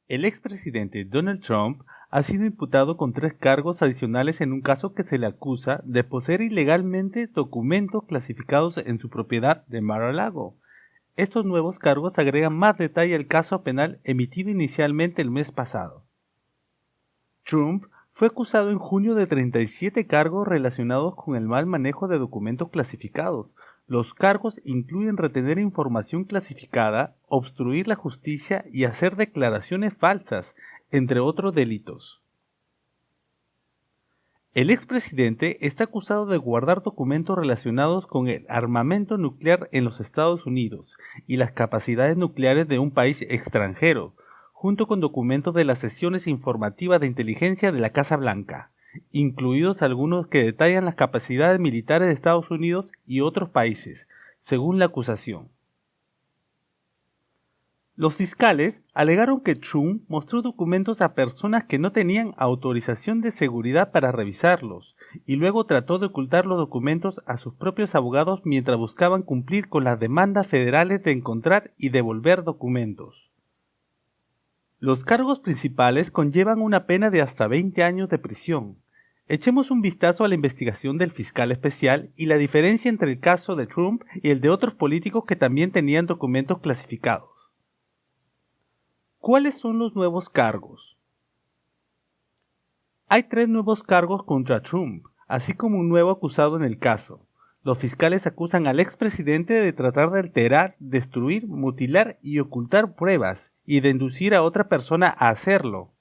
El expresidente Donald Trump ha sido imputado con 3 cargos adicionales en un caso que se le acusa de poseer ilegalmente documentos clasificados en su propiedad de Mar-a-Lago. Estos nuevos cargos agregan más detalle al caso penal emitido inicialmente el mes pasado. Trump fue acusado en junio de 37 cargos relacionados con el mal manejo de documentos clasificados. Los cargos incluyen retener información clasificada, obstruir la justicia y hacer declaraciones falsas, entre otros delitos. El expresidente está acusado de guardar documentos relacionados con el armamento nuclear en los Estados Unidos y las capacidades nucleares de un país extranjero, junto con documentos de las sesiones informativas de inteligencia de la Casa Blanca, incluidos algunos que detallan las capacidades militares de Estados Unidos y otros países, según la acusación. Los fiscales alegaron que Trump mostró documentos a personas que no tenían autorización de seguridad para revisarlos, y luego trató de ocultar los documentos a sus propios abogados mientras buscaban cumplir con las demandas federales de encontrar y devolver documentos. Los cargos principales conllevan una pena de hasta 20 años de prisión. Echemos un vistazo a la investigación del fiscal especial y la diferencia entre el caso de Trump y el de otros políticos que también tenían documentos clasificados. ¿Cuáles son los nuevos cargos? Hay 3 nuevos cargos contra Trump, así como un nuevo acusado en el caso. Los fiscales acusan al expresidente de tratar de alterar, destruir, mutilar y ocultar pruebas, y de inducir a otra persona a hacerlo.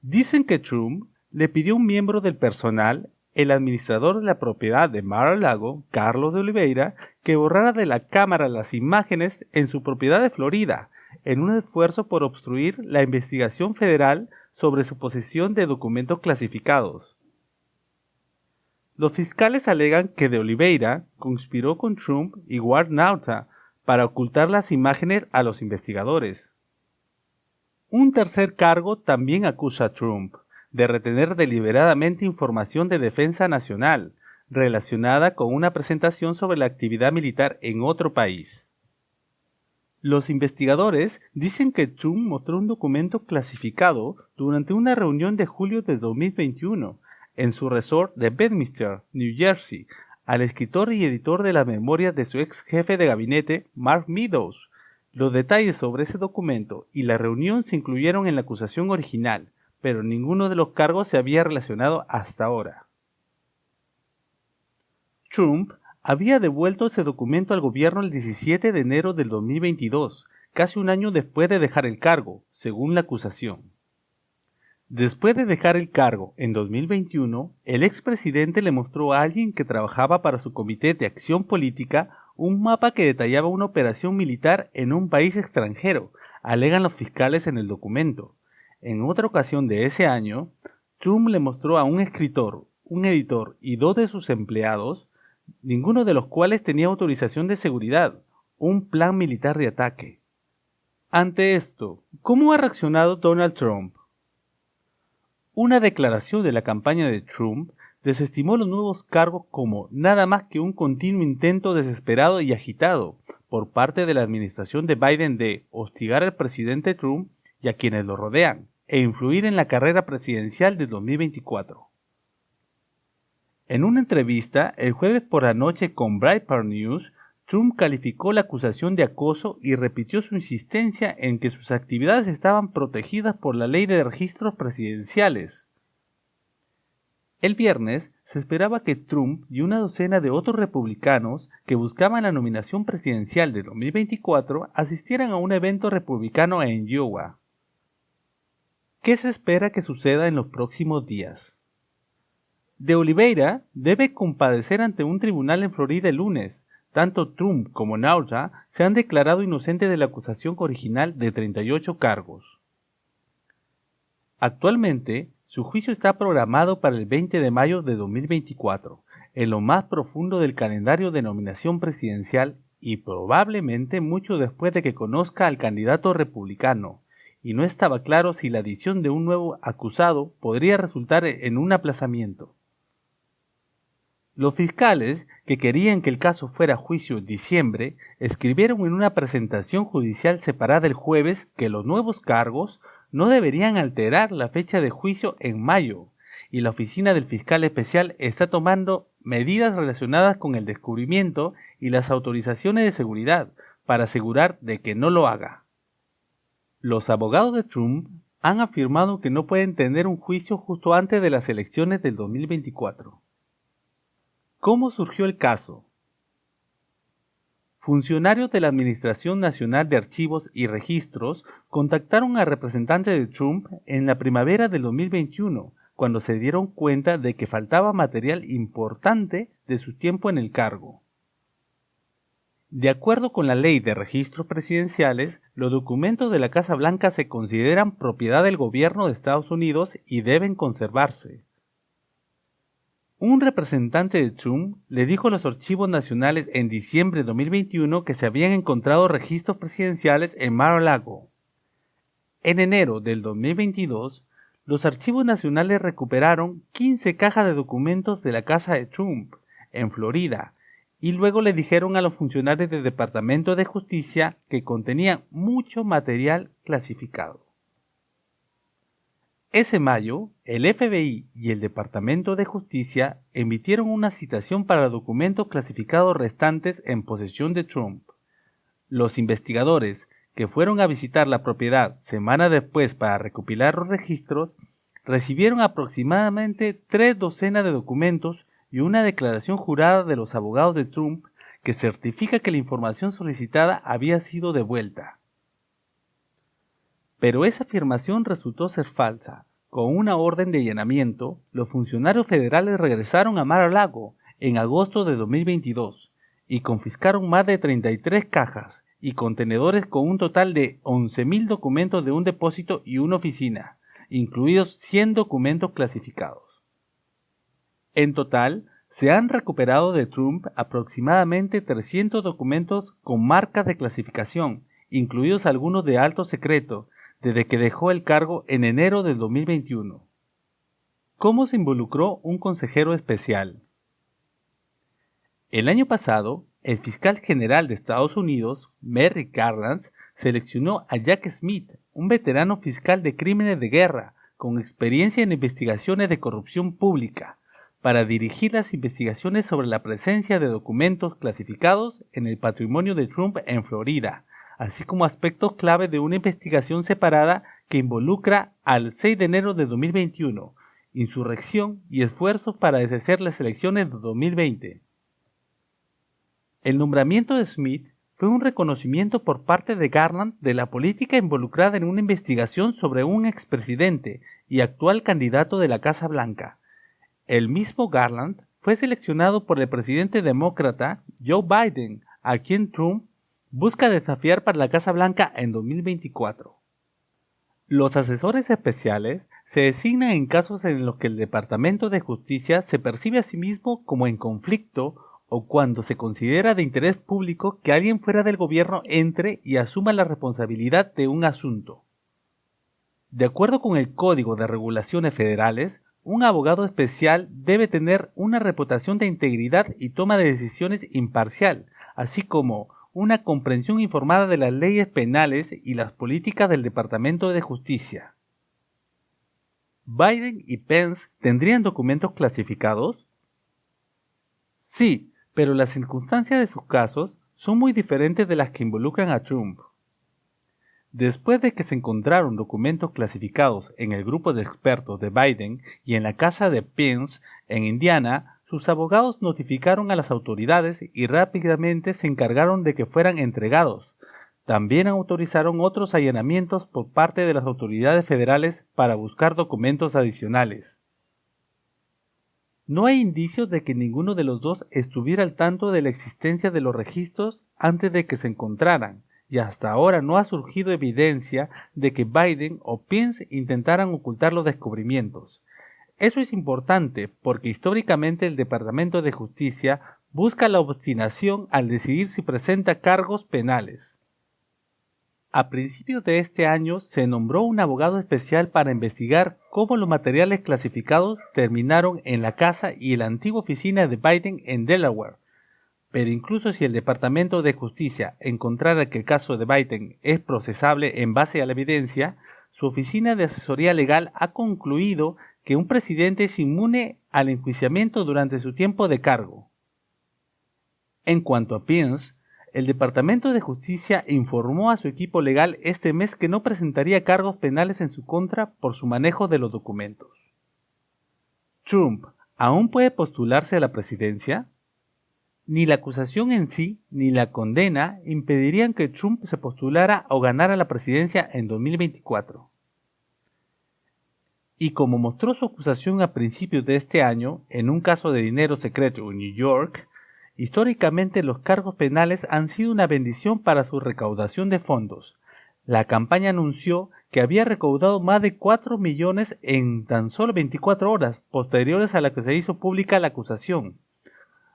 Dicen que Trump le pidió a un miembro del personal, el administrador de la propiedad de Mar-a-Lago, Carlos de Oliveira, que borrara de la cámara las imágenes en su propiedad de Florida, en un esfuerzo por obstruir la investigación federal sobre su posesión de documentos clasificados. Los fiscales alegan que de Oliveira conspiró con Trump y Ward Nauta para ocultar las imágenes a los investigadores. Un tercer cargo también acusa a Trump de retener deliberadamente información de defensa nacional relacionada con una presentación sobre la actividad militar en otro país. Los investigadores dicen que Trump mostró un documento clasificado durante una reunión de julio de 2021 en su resort de Bedminster, New Jersey, al escritor y editor de las memorias de su ex jefe de gabinete, Mark Meadows. Los detalles sobre ese documento y la reunión se incluyeron en la acusación original, pero ninguno de los cargos se había relacionado hasta ahora. Trump había devuelto ese documento al gobierno el 17 de enero del 2022, casi un año después de dejar el cargo, según la acusación. Después de dejar el cargo en 2021, el expresidente le mostró a alguien que trabajaba para su comité de acción política un mapa que detallaba una operación militar en un país extranjero, alegan los fiscales en el documento. En otra ocasión de ese año, Trump le mostró a un escritor, un editor y 2 de sus empleados, ninguno de los cuales tenía autorización de seguridad, un plan militar de ataque. Ante esto, ¿cómo ha reaccionado Donald Trump? Una declaración de la campaña de Trump desestimó los nuevos cargos como nada más que un continuo intento desesperado y agitado por parte de la administración de Biden de hostigar al presidente Trump y a quienes lo rodean, e influir en la carrera presidencial de 2024. En una entrevista el jueves por la noche con Breitbart News, Trump calificó la acusación de acoso y repitió su insistencia en que sus actividades estaban protegidas por la ley de registros presidenciales. El viernes se esperaba que Trump y una docena de otros republicanos que buscaban la nominación presidencial de 2024 asistieran a un evento republicano en Iowa. ¿Qué se espera que suceda en los próximos días? De Oliveira debe comparecer ante un tribunal en Florida el lunes. Tanto Trump como Nauta se han declarado inocentes de la acusación original de 38 cargos. Actualmente, su juicio está programado para el 20 de mayo de 2024, en lo más profundo del calendario de nominación presidencial y probablemente mucho después de que conozca al candidato republicano, y no estaba claro si la adición de un nuevo acusado podría resultar en un aplazamiento. Los fiscales, que querían que el caso fuera a juicio en diciembre, escribieron en una presentación judicial separada el jueves que los nuevos cargos no deberían alterar la fecha de juicio en mayo, y la oficina del fiscal especial está tomando medidas relacionadas con el descubrimiento y las autorizaciones de seguridad para asegurar de que no lo haga. Los abogados de Trump han afirmado que no pueden tener un juicio justo antes de las elecciones del 2024. ¿Cómo surgió el caso? Funcionarios de la Administración Nacional de Archivos y Registros contactaron a representantes de Trump en la primavera del 2021, cuando se dieron cuenta de que faltaba material importante de su tiempo en el cargo. De acuerdo con la Ley de Registros Presidenciales, los documentos de la Casa Blanca se consideran propiedad del gobierno de Estados Unidos y deben conservarse. Un representante de Trump le dijo a los archivos nacionales en diciembre de 2021 que se habían encontrado registros presidenciales en Mar-a-Lago. En enero del 2022, los archivos nacionales recuperaron 15 cajas de documentos de la casa de Trump, en Florida, y luego le dijeron a los funcionarios del Departamento de Justicia que contenían mucho material clasificado. Ese mayo, el FBI y el Departamento de Justicia emitieron una citación para documentos clasificados restantes en posesión de Trump. Los investigadores, que fueron a visitar la propiedad semanas después para recopilar los registros, recibieron aproximadamente 3 docenas de documentos y una declaración jurada de los abogados de Trump que certifica que la información solicitada había sido devuelta. Pero esa afirmación resultó ser falsa. Con una orden de allanamiento, los funcionarios federales regresaron a Mar-a-Lago en agosto de 2022 y confiscaron más de 33 cajas y contenedores con un total de 11,000 documentos de un depósito y una oficina, incluidos 100 documentos clasificados. En total, se han recuperado de Trump aproximadamente 300 documentos con marcas de clasificación, incluidos algunos de alto secreto, desde que dejó el cargo en enero del 2021. ¿Cómo se involucró un consejero especial? El año pasado, el fiscal general de Estados Unidos, Merrick Garland, seleccionó a Jack Smith, un veterano fiscal de crímenes de guerra con experiencia en investigaciones de corrupción pública, para dirigir las investigaciones sobre la presencia de documentos clasificados en el patrimonio de Trump en Florida, así como aspectos clave de una investigación separada que involucra al 6 de enero de 2021, insurrección y esfuerzos para deshacer las elecciones de 2020. El nombramiento de Smith fue un reconocimiento por parte de Garland de la política involucrada en una investigación sobre un expresidente y actual candidato de la Casa Blanca. El mismo Garland fue seleccionado por el presidente demócrata Joe Biden, a quien Trump busca desafiar para la Casa Blanca en 2024. Los asesores especiales se designan en casos en los que el Departamento de Justicia se percibe a sí mismo como en conflicto o cuando se considera de interés público que alguien fuera del gobierno entre y asuma la responsabilidad de un asunto. De acuerdo con el Código de Regulaciones Federales, un abogado especial debe tener una reputación de integridad y toma de decisiones imparcial, así como una comprensión informada de las leyes penales y las políticas del Departamento de Justicia. ¿Biden y Pence tendrían documentos clasificados? Sí, pero las circunstancias de sus casos son muy diferentes de las que involucran a Trump. Después de que se encontraron documentos clasificados en el grupo de expertos de Biden y en la casa de Pence en Indiana, sus abogados notificaron a las autoridades y rápidamente se encargaron de que fueran entregados. También autorizaron otros allanamientos por parte de las autoridades federales para buscar documentos adicionales. No hay indicios de que ninguno de los dos estuviera al tanto de la existencia de los registros antes de que se encontraran, y hasta ahora no ha surgido evidencia de que Biden o Pence intentaran ocultar los descubrimientos. Eso es importante porque históricamente el Departamento de Justicia busca la obstinación al decidir si presenta cargos penales. A principios de este año se nombró un abogado especial para investigar cómo los materiales clasificados terminaron en la casa y la antigua oficina de Biden en Delaware. Pero incluso si el Departamento de Justicia encontrara que el caso de Biden es procesable en base a la evidencia, su oficina de asesoría legal ha concluido que un presidente es inmune al enjuiciamiento durante su tiempo de cargo. En cuanto a Pence, el Departamento de Justicia informó a su equipo legal este mes que no presentaría cargos penales en su contra por su manejo de los documentos. ¿Trump aún puede postularse a la presidencia? Ni la acusación en sí ni la condena impedirían que Trump se postulara o ganara la presidencia en 2024. Y como mostró su acusación a principios de este año, en un caso de dinero secreto en New York, históricamente los cargos penales han sido una bendición para su recaudación de fondos. La campaña anunció que había recaudado más de 4 millones en tan solo 24 horas posteriores a la que se hizo pública la acusación,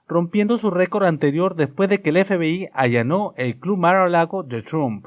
rompiendo su récord anterior después de que el FBI allanó el Club Mar-a-Lago de Trump.